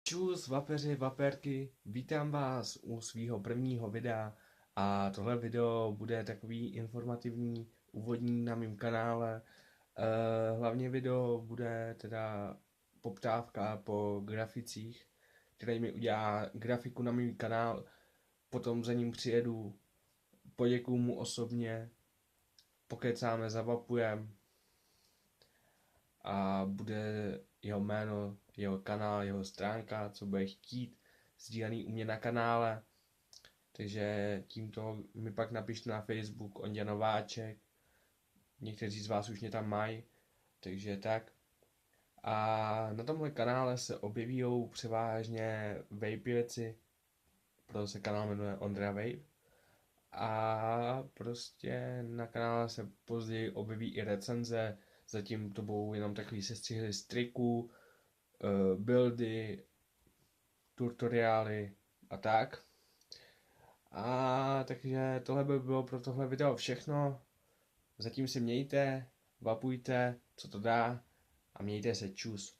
Čus, vapeři, vaperky, vítám vás u svého prvního videa a tohle video bude takový informativní, úvodní na mém kanále. Hlavně video bude teda poptávka po graficích, který mi udělá grafiku na můj kanál, potom za ním přijedu, poděkuju mu osobně, pokecáme, zavapujem a bude jeho jméno, jeho kanál, jeho stránka, co bude chtít, sdílený u mě na kanále. Takže tímto mi pak napište na Facebook Ondě Nováček. Někteří z vás už mě tam mají, takže tak. A na tomhle kanále se objeví převážně vape věci, proto se kanál jmenuje Ondra Vape. A prostě na kanále se později objeví i recenze, zatím to budou jenom takový sestřihly z triků, buildy, tutoriály a tak. A takže tohle by bylo pro tohle video všechno. Zatím si mějte, vapujte, co to dá a mějte se, čus.